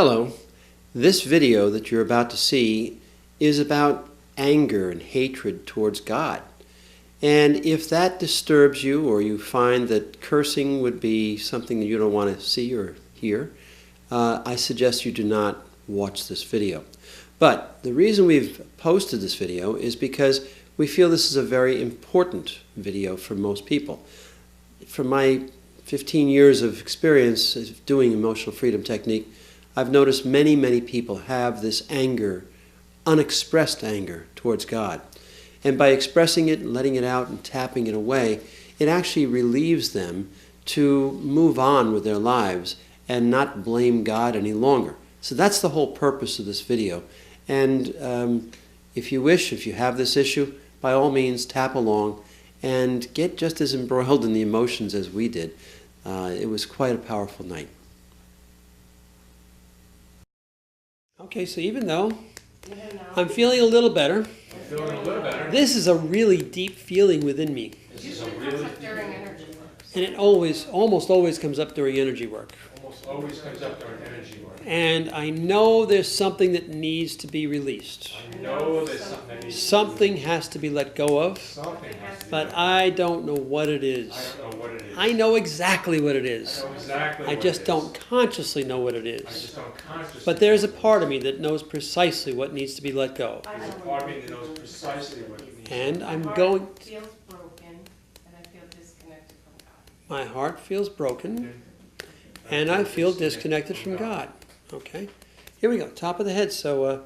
Hello. This video that you're about to see is about anger and hatred towards God. And if that disturbs you, or you find that cursing would be something that you don't want to see or hear, I suggest you do not watch this video. But the reason we've posted this video is because we feel this is a very important video for most people. From my 15 years of experience of doing emotional freedom technique, I've noticed many people have this anger, unexpressed anger towards God. And by expressing it and letting it out and tapping it away, it actually relieves them to move on with their lives and not blame God any longer. So that's the whole purpose of this video. And if you wish, if you have this issue, by all means tap along and get just as embroiled in the emotions as we did. It was quite a powerful night. Okay, so even though I'm feeling a little better, this is a really deep feeling within me. And it almost always comes up during energy work. And I know there's something that needs to be released. Something has to be let go of, but I don't know what it is. I know exactly what it is. I just don't consciously know what it is. But there's a part of me that knows precisely what needs to be let go. And I'm going... My heart feels broken, and I feel disconnected from God. Okay, here we go, top of the head. So,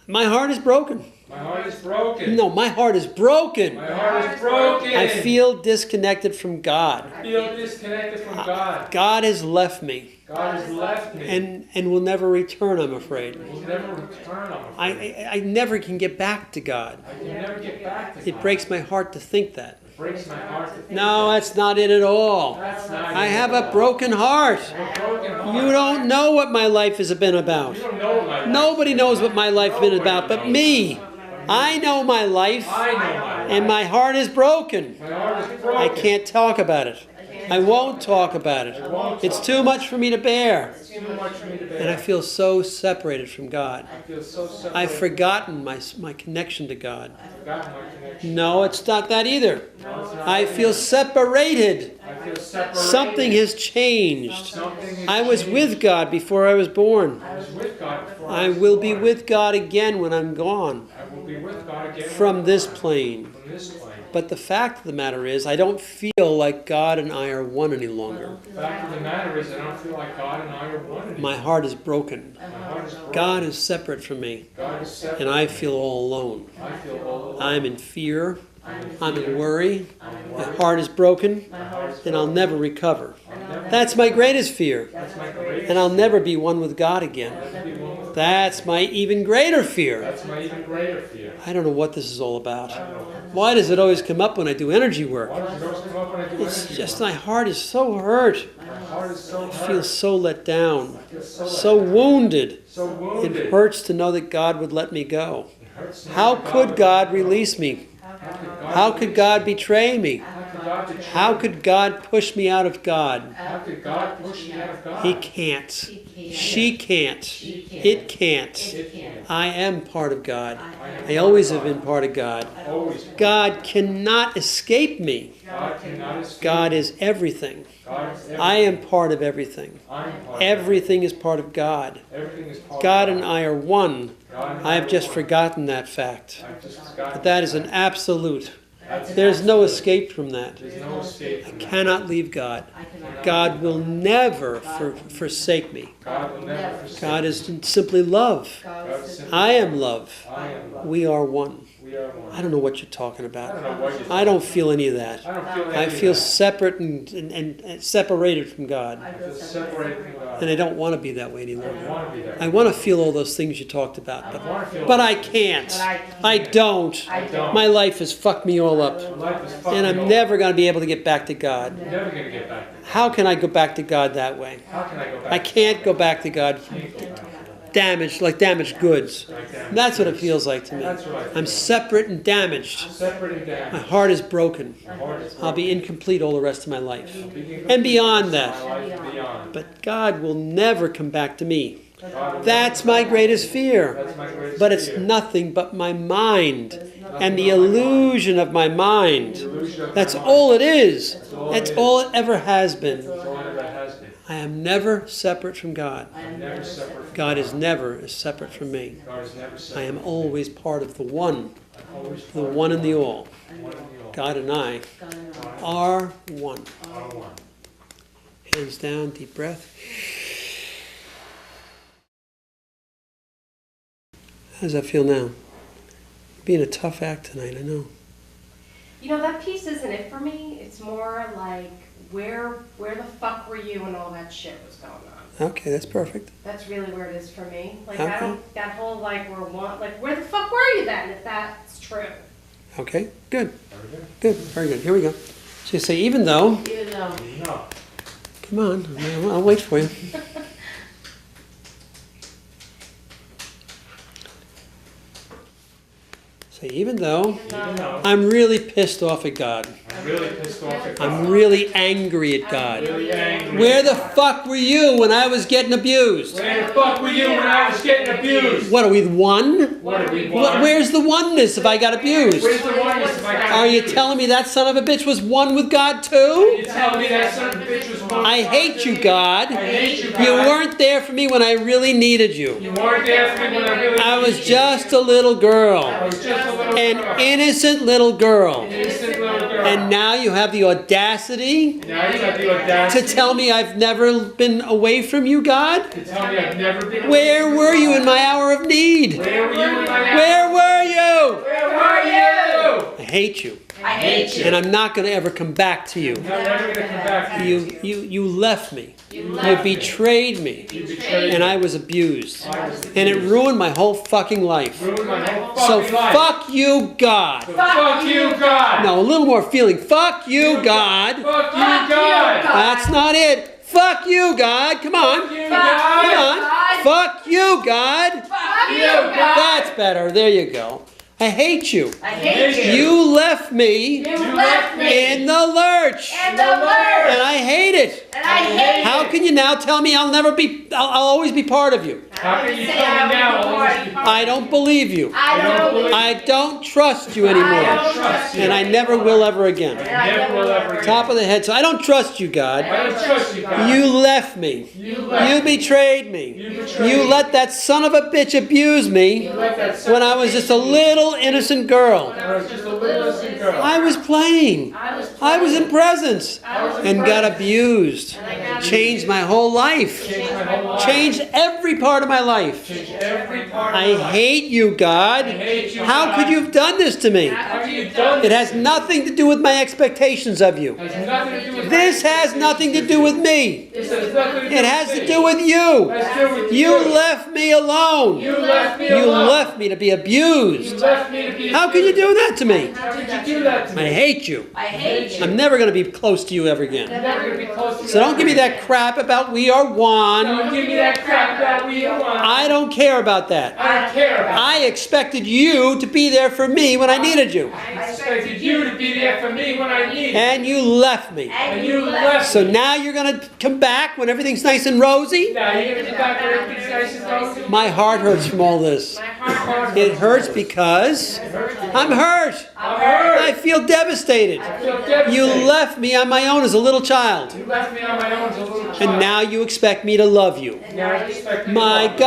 my heart is broken. My heart is broken. No, my heart is broken. My heart is broken. I feel disconnected from God. I feel disconnected from God. God has left me. God has left me. And will never return, I'm afraid. Will never return, I'm afraid. I never can get back to God. I can never get back to God. It breaks my heart to think that. It breaks my heart to think No, that. that's not it at all. That's not I it have at a all. broken heart. A broken heart. You don't know what my life has been about. You don't know what my life Nobody is knows about. what my life has been about but Nobody me. knows. I know my life, I know my life. and my heart is broken. My heart is broken. I can't talk about it. I won't talk about it. It's too much for me to bear. It's too much for me to bear. And I feel so separated from God. I feel so separated. I've forgotten my connection to God. I've forgotten my connection. No, it's not that either. No, it's not I that feel either. separated. I feel separated. Something has changed. Something has I was changed. with God before I was born. I was with God before I was will be born. with God again when I'm gone I will be with God again from this plane. From this plane. But the fact of the matter is, I don't feel like God and I are one any longer. The fact of the matter is, I don't feel like God and I are one anymore. My heart is broken. My heart is broken. God is separate from me, God is separate. and I feel all alone. I feel all alone. I'm in fear. I'm in I'm in fear. worry. I'm My worried. heart is broken, My heart is and I'll broken. never recover. I'll never That's my greatest fear, That's my greatest. and I'll never be one with God I'll again. never be one with God. That's my even greater fear. That's my even greater fear. I don't know what this is all about. I don't know. Why does it always come up when I do energy work? Why does it always come up when I do It's energy just work? my heart is so hurt. My heart is so I hurt. feel so let down, I feel so so let down. wounded. So wounded. It hurts to know that God would let me go. It hurts to know How that could would God let me go. release me? How How could God could release God me? betray me? How could God betray How me? could God push me out of God? How could God push me out of God? He can't. She can't. It can't. It can't. I am part of God. I am I always have been part of God. always. God cannot escape me. God cannot escape. God is everything. God is everything. I am part of everything. I am part of Everything is part of God. everything is part God of and I are one. God and I have just are one. forgotten that fact. I've just forgotten But that is an absolute. That's an There's no absolute. escape from that. There's no escape I from that. cannot leave God. God will never forsake me. God will never forsake. God is simply love. God is simply- I am love. I am love. We are one. We are one. I don't know what you're talking I don't about. know what you're I don't feel any of that. I don't feel any I of feel that. separate and separated from God. I feel separated from God. And I don't want to be that way any I don't longer. want to be there. I want to feel all those things you talked about, I want to feel but I can't. I don't. I don't. My life has fucked me all up. My life is fucking And over. I'm never going to be able to get back to God. I'm never going to get back to God. How can I go back to God that way? How can I go back? I can't go back to God. Can't go back. damaged, like damaged goods. Like damaged That's what it goods. feels like to me. That's what I feel. I'm separate and damaged. Separate and My damaged. heart is broken. My heart is I'll be incomplete all the rest of my life. broken. And beyond that. My life and beyond. But God will never come back to me. God will That's never my come greatest back. fear. That's my greatest But it's fear. nothing but my mind and the illusion of my mind. The illusion of my That's mind. all it is. all That's it is. all it ever has been. That's all it ever has been. I am never separate from God. I'm never separate from God is never separate from me. God is never separate. I am always part of the one, I'm always the one and the all. one of the all. God and I are one. Are one. Hands down, deep breath. How does that feel now? Being a tough act tonight, I know. You know, that piece isn't it for me. It's more like, where the fuck were you when all that shit was going on? Okay, that's perfect. That's really where it is for me. Like, Okay. I don't, that whole, like, we're one, like, where the fuck were you then, if that's true? Okay, good. Very good. Good, very good. Here we go. So you say, even though, Even though. No. come on, I'll wait for you. Say, even though Even though I'm really pissed off at God. I'm really pissed off at God. I'm really angry at God. really angry. Where the fuck were you when I was getting abused? Where the fuck were you when I was getting abused? What are we, one? What did we What, want? where's the oneness if I got abused? Where's the oneness if I got Are you abused? telling me that son of a bitch was one with God too? You telling me that son of a bitch was one? I hate you, God. I hate you, God. You weren't there for me when I really needed you. You weren't there for me when I really I was needed you. just a little I girl. was just a little An girl. innocent little girl. Innocent little girl. And now you have the audacity now you have the audacity to tell me I've never been away from you, God? to tell me I've never been. Where were you in my hour of need? Where were you in my house? Where were you? Where were you? I hate you. I hate And I'm not going to ever come back to you. I'm never gonna come back to you. You left me. You You betrayed me. You betrayed And me. I was abused. I was And it ruined my whole fucking life. ruined my whole So fucking life. fuck you, God. So fuck you, God. No, a little more feeling. Fuck you, God. Fuck you, God. That's not it. Fuck you, God. Come on. Fuck you, Come God. on. Fuck you, God. Fuck you, God. That's better. There you go. I hate you. I hate you. You left me You left me in the lurch. in the lurch. And I hate it. And I hate How can you now tell me I'll always be part of you? How can you tell me now? I don't believe you. I don't believe I don't trust you I anymore. don't trust you. And I never will ever again. Never will ever again. Top of the head. So I don't trust you, God. I don't trust you, God. You left me. You left You me. betrayed me. You betrayed You me. let that son of a bitch abuse me You let that son when of I a was bitch just a abuse me. little innocent girl. I was just a little innocent girl. I was playing. I was in presence and got abused. Changed my whole life. Changed my whole life. Changed every part of my life. Changed every part of I my life. hate you, God. I hate you, How God. could you have done this to me? How have you done It this? has nothing to do with my expectations of you. Has nothing to do with This has nothing to do with me. This has nothing to do It has with to me. do with you. It has to do with You left me alone. You left me You alone. left me to be You abused. left me to be. How can you do that to me? How could you do that to me? I hate you. I hate you. I'm never going to be close to you ever again. I'm never gonna be close to you. So don't give me that crap about we are one. Don't give me that crap about we are one. I don't care about that. I don't care about. I expected you to be there for me when I needed you. I expected you to be there for me when I needed. And you left me. And you left. So now you're going to come back when everything's nice and rosy? Now you're gonna be back when everything's nice and rosy. My heart hurts from all this. My heart It hurts because I'm hurt. I'm hurt. I feel devastated. I feel devastated. You left me on my own as a little child. You left me on my own as a little child. And now you expect me to love you. Now I expect you to My love me.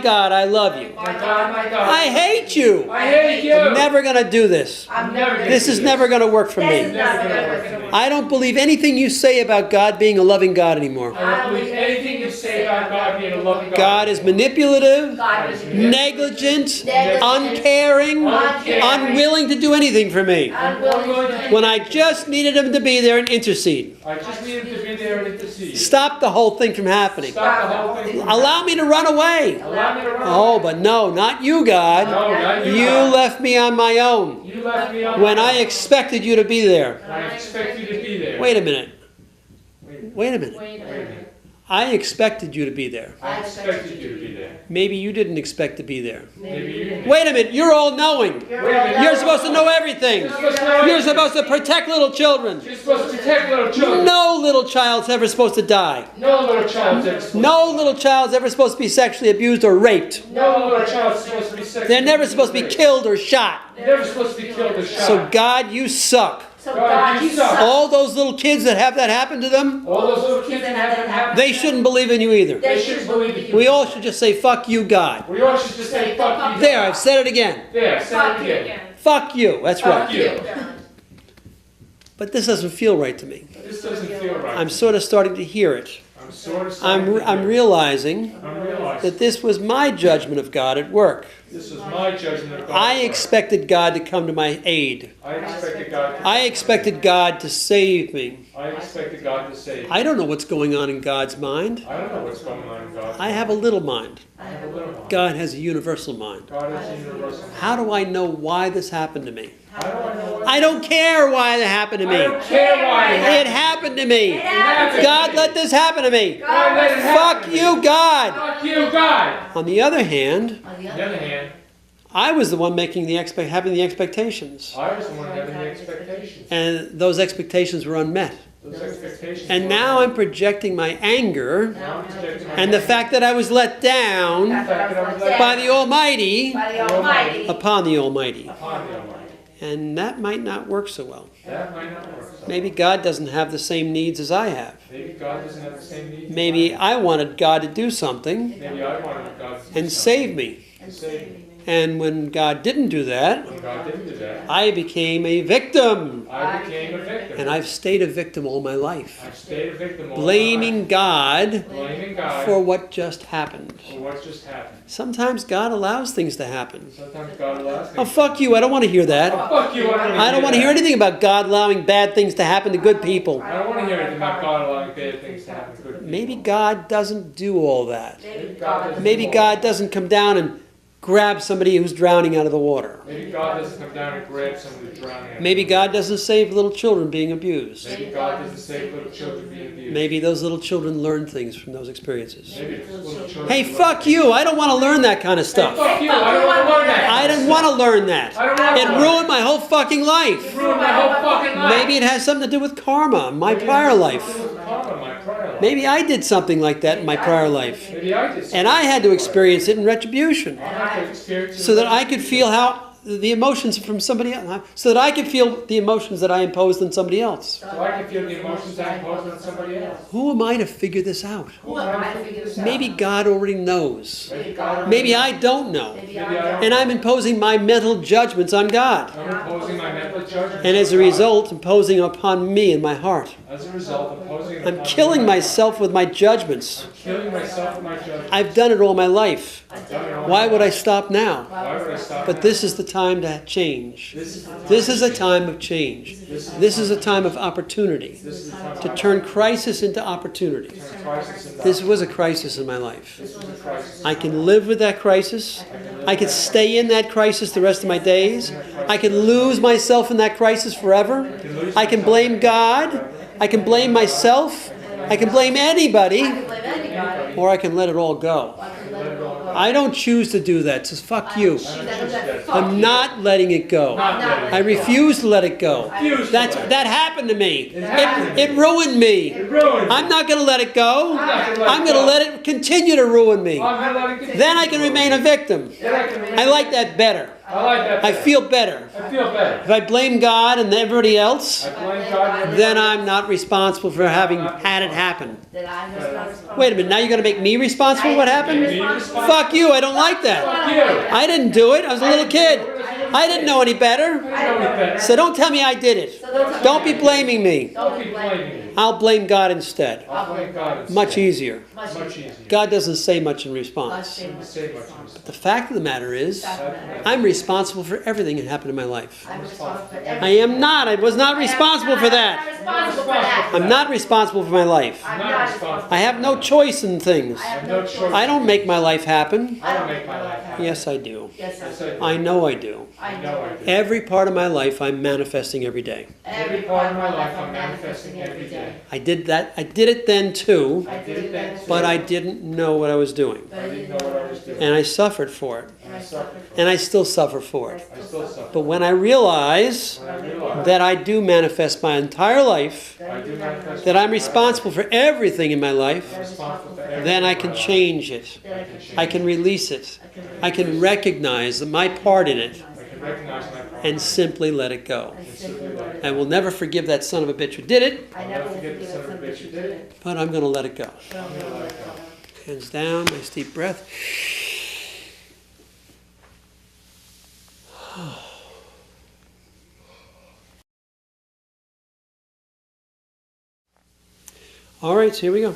God, I love you. My God, my God. I hate you. I hate you. I'm never going to do this. I'm never gonna This do is never going to work for This me. is never gonna work for me. I don't believe anything you say about God being a loving God anymore. I don't believe anything you say about God being a loving God. God is manipulative, God was negligent, Negligent, uncaring, uncaring, unwilling to do anything for me. unwilling to When I just needed him to be there and intercede. I just need him to be there and intercede. Stop the whole thing from happening. Stop the whole thing. Allow me to run away. Allow me to run. Oh, but no, not you, God. No, not you. You God. left me on my own You left me on when my I own. expected you to be there. I expect you to be there. Wait a minute. Wait a minute. Wait a minute. I expected you to be there. I expected you to be there. Maybe you didn't expect to be there. Maybe you didn't. Wait a minute, you're all knowing. You're supposed to know everything. You're supposed to protect little children. You're supposed to protect little children. No little child's ever supposed to die. No little child's ever supposed No little child's ever supposed to be sexually abused or raped. No little child's supposed to be sexually They're never supposed to be killed or shot. They're never supposed to be killed or shot. So God, you suck. So God, you suck. All those little kids that have that happen to them, All those little kids that have that happen. they shouldn't believe in you either. They shouldn't believe in you. We all should just say, fuck you, God. We all should just say, fuck you. There, I've said it again. There, say Fuck it you again. again. Fuck you. That's Fuck right. you. But this doesn't feel right to me. This doesn't feel right. I'm sort of starting to hear it. I'm sort of sorry. I'm realizing I'm realizing that this was my judgment of God at work. this was my judgment of God. I expected God to come to my aid. I expected God. I expected God to save me. I expected God to save me. I don't know what's going on in God's mind. I don't know what's going on in God. I have a little mind. I have a little mind. God has a universal mind. God is universal. How do I know why this happened to me? How do I know what? I don't care why it happened to I don't me. care why It happened to me. happened. God, let this happen to me. God let it happen Fuck to me. you, God. Fuck you, God. On the other hand, On the other hand, I was the one making having the expectations. I was the one having the expectations. And those expectations were unmet. Those expectations. And were- now I'm projecting my anger Now I'm projecting my and the fact that I was let down fact that I was let by the Almighty By the Almighty. upon the Almighty. upon the Almighty. And that might not work so well. That might not work. So Maybe God doesn't have the same needs as I have. maybe God doesn't have the same needs. Maybe I wanted God to do something Maybe I wanted God to do and something save me. and save me. And when God didn't do that, When God didn't do that, I became a victim. I became a victim. And I've stayed a victim all my life, I've stayed a victim all my blaming life. God Blaming God for what just happened. for what just happened. Sometimes God allows things to happen. Sometimes God allows Oh, things. fuck you, I don't want to hear that. Oh, fuck you, I don't want to hear anything about God allowing bad things to happen to good people. I don't want to hear anything about God allowing bad things to happen to good people. Maybe God doesn't do all that. Maybe God doesn't Maybe do all God doesn't come down and grab somebody who's drowning out of the water. that. Maybe God doesn't come down and grab somebody drowning. out. Maybe God doesn't save little children being abused. Maybe God doesn't save little children being abused. Maybe those little children learn things from those experiences. Maybe little children. Hey, fuck you, I don't want to learn that kind of Hey, stuff. fuck you! I don't want to learn that. I didn't want to learn that. I don't want to It learn ruined my whole fucking It life. ruined my whole fucking life. Maybe it has something to do with karma, my Maybe it prior has life. something to do with karma, my prior life. Maybe I did something like that in my prior life. Maybe I did. And I had to experience it in retribution. I had to experience it. So that I could feel how the emotions from somebody else, so that I could feel the emotions that I imposed on somebody else. So I can feel the emotions I imposed on somebody else. Who am I to figure this out? Who am I to figure this out? Maybe God already knows. Maybe God. Maybe I don't know. Maybe I don't. And I'm imposing my mental judgments on God. I'm imposing my mental judgment. And as a on God. result, imposing upon me and my heart. As a result, imposing. I'm upon killing me. myself with my judgments. I'm killing myself with my judgment. I've done it all my life. I've done it all Why my would I life. stop now? Why would I stop? But now? this is the time to change. This is the time. This is a time of change. This is a time of opportunity. This is the time To turn crisis into opportunity. turn crisis into This was a crisis in my life. This was a crisis. I can live with that crisis. I can stay in that crisis the rest of my days. I can lose myself in that crisis forever. I can blame God. I can blame myself. I can blame anybody. Blame anybody. Or I can let it all go. I don't choose to do that. Just fuck you. I'm not letting it go. I refuse to let it go. That happened to me. It ruined me. It ruined. I'm not going to let it go. not gonna let I'm it going to go. let it continue to ruin me. I'm gonna let it continue. Then I can remain a victim. Then I can remain. I like that better. I like that. I better. feel better. I feel better. If I blame God and everybody else, I blame God. then I'm not responsible for having had it happen. Wait a minute, now you're going to make me responsible for what happened? Me responsible. Fuck you, I don't like that. Fuck you. I didn't do it, I was a little kid. I didn't know any better. I know it better. So don't tell me I did it. Don't be blaming me. Don't be blaming me. I'll blame God instead. I'll blame God. instead. Much easier. Much easier. God doesn't say much in response. Doesn't say much. The fact of the matter is, I'm responsible for everything that happened in my life. I'm responsible for I am not. I was not responsible for that. responsible for that. I'm not responsible for my life. I'm not responsible. I have no choice in things. I have no choice. I don't make my life happen. I don't make my life happen. Yes, I do. Yes, Yes, I I do. do. I know I do. I know I do. Every part of my life I'm manifesting every day. Every part of my life I'm manifesting every day. I did that. I did it then too, I did it then, but I didn't know what I was doing. but I didn't know what I was doing. And I suffered for it. And I suffered from it. And I still suffer for it. I still suffer. But when I realize When I realized that I do manifest my entire life, I do manifest that I'm responsible for everything in my life, I'm responsible for everything then I in can my life. change it. then I can change. I can release it. I can recognize my part in it I can recognize my problem and simply let it go. and simply let it I will never forgive that son of a bitch who did it, I I'll never never will forget the forgive son of a bitch who did it. but I'm going to let it go. but I'm gonna let it go. Hands down, nice deep breath. All right, so here we go.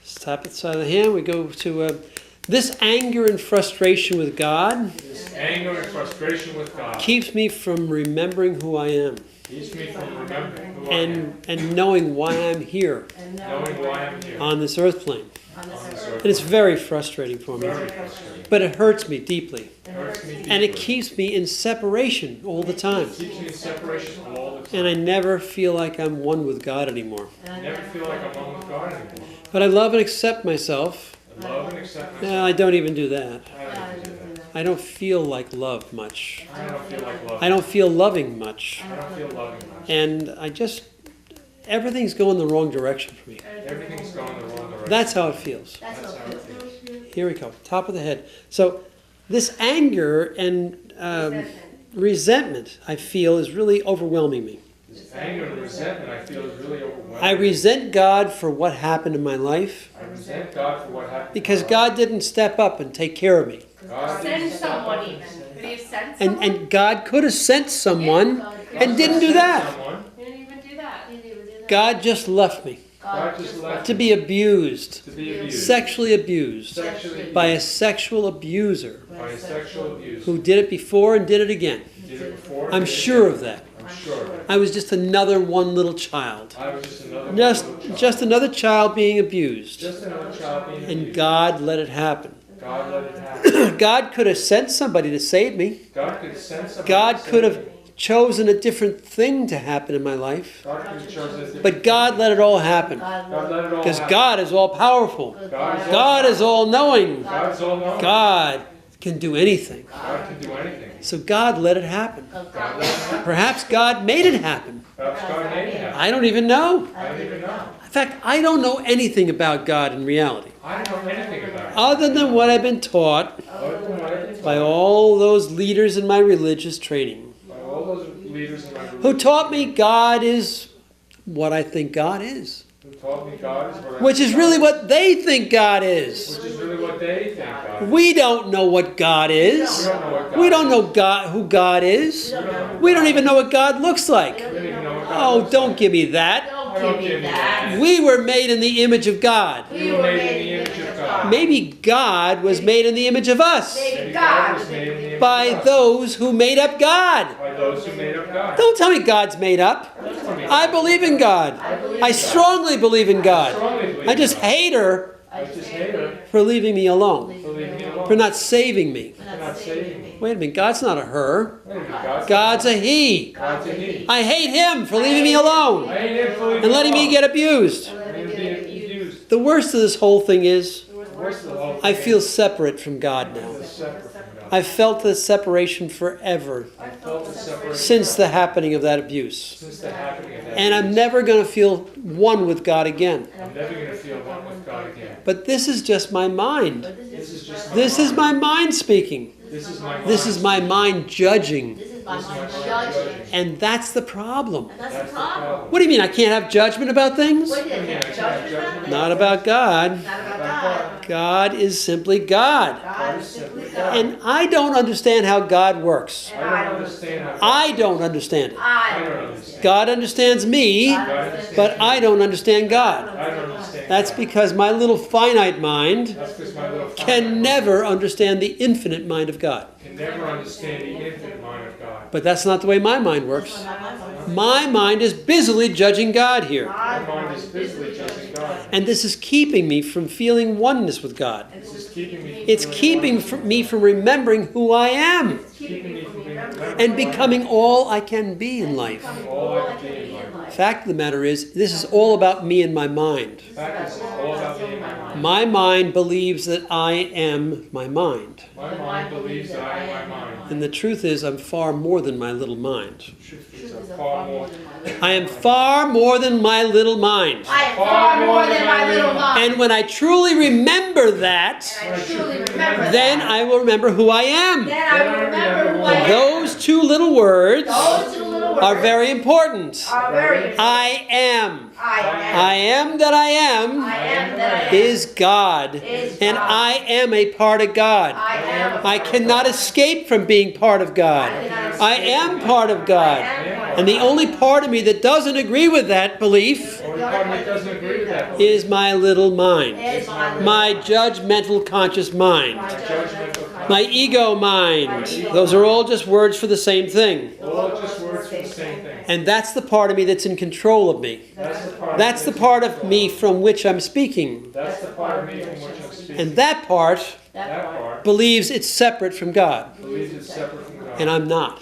Stop at the side of the hand. We go to this anger and frustration with God This anger and frustration with God keeps me from remembering who I am keeps me from remembering who I am, and knowing why I'm here And knowing why I'm here on this earth plane. on on this this earth. earth. And it's very frustrating for me. Very frustrating. But it hurts me deeply. It Hurts me And it deeply. keeps me in separation all the time. Keeps me in separation all the time. And I never feel like I'm one with God anymore. And I never feel like I'm one with God anymore. But I love and accept myself. I love and accept myself. No, I don't even do that. I don't do that. I don't feel like love much. I don't feel like love. I don't feel loving much. I don't feel loving much. And everything's going the wrong direction for me. Everything's going the wrong direction. That's how it feels. That's That's how how it it feels. feels. Here we go, top of the head. So this anger and resentment, I feel, is really overwhelming me. This anger and resentment I feel is really overwhelming. I resent God for what happened in my life I resent God for what happened. because in my God life. didn't step up and take care of me. God Send didn't step up someone and even. send Could he have sent And, someone? and God could have sent someone and didn't do sent that. someone. He didn't even do that. God just left me God just left to be abused, to be abused. sexually abused Sexually by a sexual abuser by a sexual abuse. who did it before and did it again. Did it before. I'm did it sure again. of that. I'm sure of it. I was just another one little child. I was just another Just, little child. just another child being abused. Just another child being And abused. God let it happen. God let it happen. God could have sent somebody to save me. God could send somebody. God to could save have me. chosen a different thing to happen in my life. God could have chosen a different. But God let it all happen. God let it all Because happen. God is all powerful. God is all God is all knowing. God is all knowing. God can do anything. God can do anything. So God let it happen. God let it happen. Perhaps God made it happen. Perhaps God made it happen. I don't even know. I don't even know. In fact, I don't know anything about God in reality. I don't know anything about it. Other than what I've been taught Other than what I've been by taught all those leaders in my religious training, by all those leaders in my who religion taught me God is what I think God is. who taught me God is what I Which is think really God what they think God is. Which is really what they think God is. We don't know what God is. We don't know what God We don't is. know God, who God is. We don't even know what God looks like. We don't even know what God Oh, looks don't like. give me that. Don't give me that. We were made in the image of God. We were made in the image of God. Maybe God was made in the image of us Maybe God God was made in the image by of us. those who made up God. By those who made up God. Don't tell me God's made up. Don't tell me I believe in God. I strongly believe in God. strongly believe I just in God. hate her I just hate her for leaving me alone, for leaving me alone. for not saving me. For not saving me. Wait a minute, God's not a her. Wait a minute, God's a he. God's a he. I hate him for leaving me alone I hate him for leaving and letting me alone. get abused. And him being abused. The worst of this whole thing is The worst of the whole I thing feel separate from God is now. separate from God. I've felt the separation forever I felt the separation since the happening of that abuse. since the happening of that. And I'm never going to feel one with God again. I'm never going to feel one with God again. But this is just my mind. This is just This is my mind speaking. This is my This is my mind judging. This is my mind judging. And that's the problem. That's That's the the problem. problem. What do you mean I can't have judgment about things? What did it have judgment about? Not about God. Not about God. God is simply God. God is simply God. And I don't understand how God works. And I don't understand how I don't understand it. I I don't don't understand. God understands me, God understands but I don't understand God. I don't understand. That's God. because my little finite mind That's because my little can never understand the infinite mind of God. can never understand the infinite mind of God. But that's not the way my mind works. My mind is busily judging God here. My mind is busily judging God. And this is keeping me from feeling oneness with God. This is keeping me. It's keeping me from remembering who I am keeping me from remembering and becoming all I can be in life. all I can be in life. Fact of the matter is, this is all about me and my mind. In fact, it's all about me and my mind. My mind believes that I am my mind. My mind believes that I am my mind. And the truth is, I'm far more than my little mind. Truth is, I'm far more. I am far more than my little mind. I am far more than my little mind. And when I truly remember that, And I truly remember then that. I will remember who I am. Then I will remember who I am. Those two little words Those two little words are very important. are very important. I am. I am. I am that I am I am that I am. is God. Is And God. I am a part of God. I am. I cannot escape from being part of God. I am part of God. And the only part of me that doesn't agree with that belief Only part of me doesn't agree with that. is my little mind. Is my My judgmental conscious mind. Judgmental. My ego mind. Those are all just words for the same thing. All just words for the same thing. And that's the part of me that's in control of me. That's the part. That's the part of me from which I'm speaking. That's the part of me from which I'm speaking. And that part That part believes it's separate from God. believes it's separate from God. And I'm not.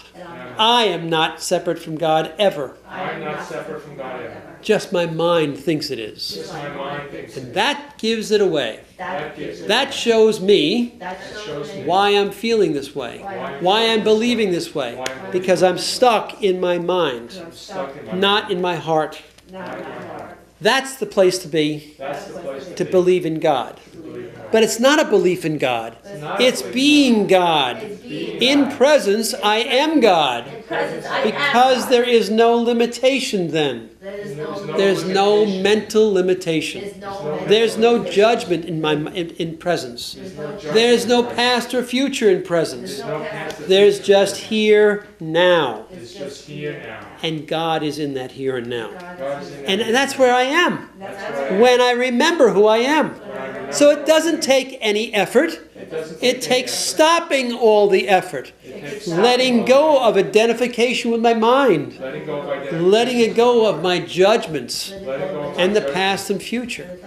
I am not separate from God ever. I'm not separate from God ever. Just my mind thinks it is. Just my mind thinks And it. that gives it away. That gives it. That shows me That shows me why I'm feeling this way. Why I'm believing this way. Because I'm stuck in my mind, I'm stuck in my not in my heart. not in my heart. That's the place to be, That's the place to be. believe in God. To believe in God. But it's not a belief in God. not a It's belief. being God. In presence, I am God. presence. I Because am. there is no limitation then. There's There's no mental limitation. There's no There's no judgment in presence. There's no past or future in presence. There's no past. There's just here now. It's just here now. And God is in that here and now. God is in And that. that's where I am. That's where I am. When I remember who I am. When I remember. So it doesn't take any effort. It doesn't It take takes any stopping all the effort. effort. It takes Letting go of identification with my mind. letting go of identity. Letting it go of my judgments Letting go of and the judgment. past and future.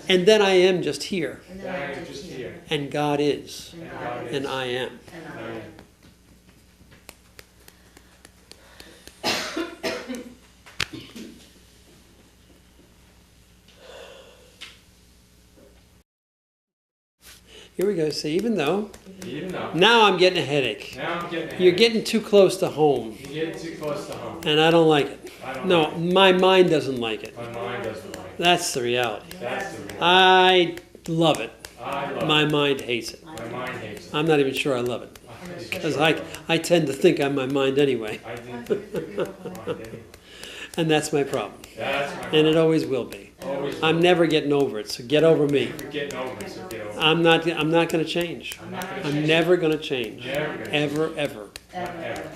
And then I am just here. Then I am just here. And God is. And God is. And I am. And I am. Here we go. See, even though Even though. now I'm getting a headache. Now I'm getting. You're getting too close to home. You're getting too close to home. And I don't like it. I don't No, like it. my mind doesn't like it. My mind doesn't like it. That's the reality. That's the reality. I love it. I love My it. mind hates it. My mind hates it. I'm not even sure I love it. Because I tend to think I'm my mind anyway. I didn't think of my mind anyway. And that's my problem. That's my And it always will be. always. I'm never getting over it, so get over me. We're getting over it, so get over it. I'm not going to change. I'm not gonna I'm change. never going to change. Never gonna Ever, ever. Not ever.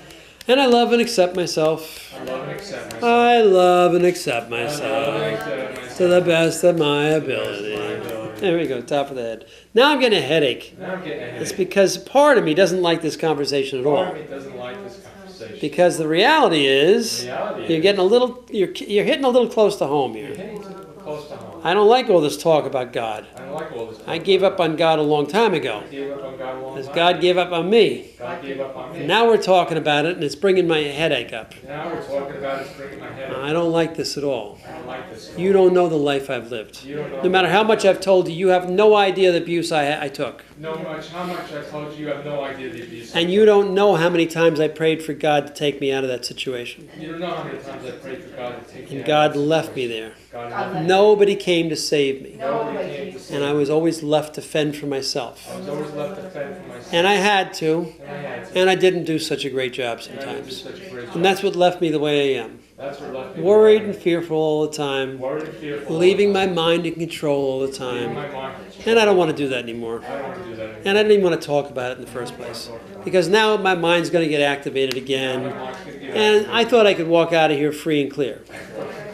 And I love and accept myself. I love and accept myself. I love and accept I love and myself accept myself. to the best of my My ability. ability. There we go, top of the head. Now I'm getting a headache. Now I'm getting a It's headache. because part of me doesn't like this conversation at Part all. of me doesn't like this conversation. Because the reality is, Reality you're is, getting a little, you're hitting a little close to home you're here. hitting too close to home. I don't like all this talk about God. I don't like all this. I gave up on God a long time ago. I gave up on God a long Because time. God gave up on me. God gave up on me. Now we're talking about it and it's bringing my headache up. Now we're talking about it's bringing my head. I don't like this at all. I don't like this. You don't know the life I've lived. You don't know. No matter how much I've told you, you have no idea the abuse I took. How much I told you, you have no idea the abuse. And you don't know how many times I prayed for God to take me out of that situation. You don't know how many times I prayed for God to take me And out. God left me there. God left me. Nobody came to save me. Nobody came to save And I was always left to fend for myself. I was always left to fend for myself. And I had to. And I had to. And I didn't do such a great job And I didn't do sometimes. such a great job. And that's what left me the way I am. That's what left me. Worried and fearful all the time. Worried and fearful. Leaving my mind in control all the Leaving time. my mind. And I don't want to do that anymore. I don't want to do that anymore. And I didn't even want to talk about it in the first place. Because now my mind's going to get activated again. My mind's gonna get And I thought I could walk out of here free and clear.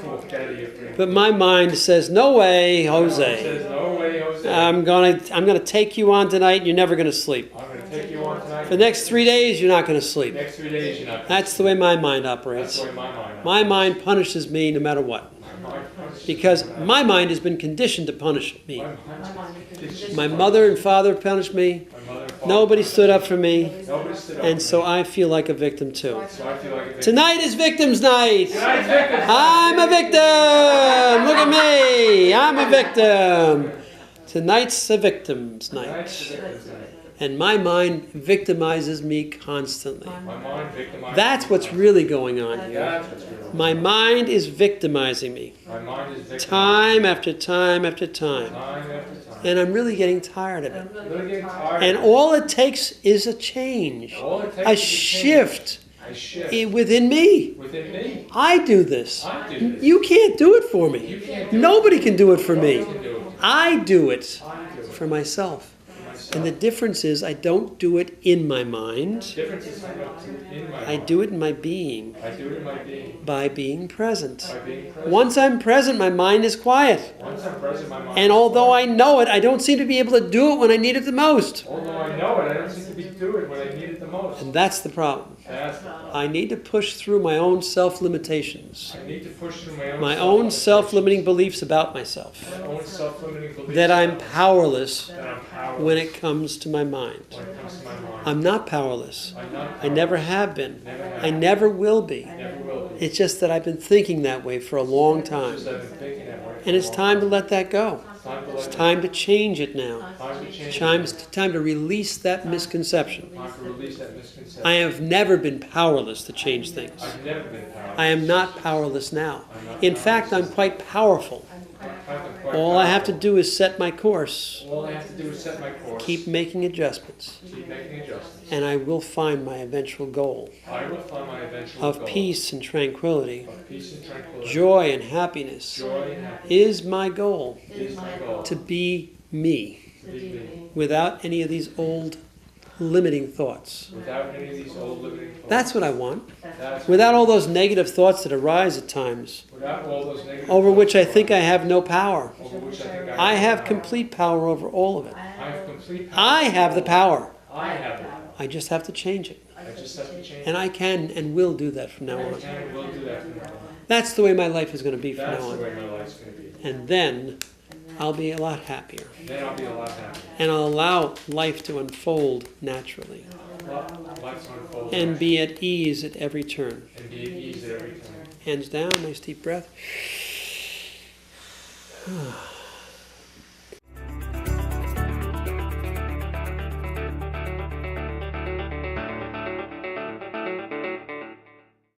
walk out of here free. But my mind says, no way, It Jose. says, no way, Jose. I'm gonna take you on tonight. You're never gonna sleep. I'm going to take you on tonight. For the next 3 days, you're not going to sleep. Next 3 days, you're not. That's the way my mind That's operates. the way my mind. My mind punishes me no matter what. Because my mind has been conditioned to punish me. My mother and father punished me. Nobody stood up for me. And so I feel like a victim too. Tonight is Victims Night. I'm a victim. Look at me. I'm a victim. Tonight's a Victims Night. And my mind victimizes me constantly. That's what's really going on here. My mind is victimizing me. Time after time after time. And I'm really getting tired of it. And all it takes is a change. A shift within me. I do this. You can't do it for me. Nobody can do it for me. I do it for myself. And the difference is I don't do it in my mind. I do it in my being. By being present. Once I'm present, my mind is quiet. And although I know it, I don't seem to be able to do it when I need it the most. And that's the problem. I need to push through my own self-limitations. My own self-limiting beliefs about myself. That I'm powerless when it comes to my mind. I'm not powerless. I never have been. I never will be. It's just that I've been thinking that way for a long time. And it's time to let that go. It's time to change it now. It's time to release that misconception. I have never been powerless to change things. I am not powerless now. In fact, I'm quite powerful. All I have to do is set my course. Keep making adjustments. And I will find my eventual goal of peace and tranquility. Joy and happiness is my goal. To be me. Without any of these old limiting thoughts. That's what I want. Without all those negative thoughts that arise at times, over which I think I have no power. I have complete power over all of it. I have the power. I just have to change it. And I can and will do that from now on. That's the way my life is going to be from now on. And then I'll be a lot happier. And I'll allow life to unfold naturally. And be at ease at every turn. Hands down, nice deep breath.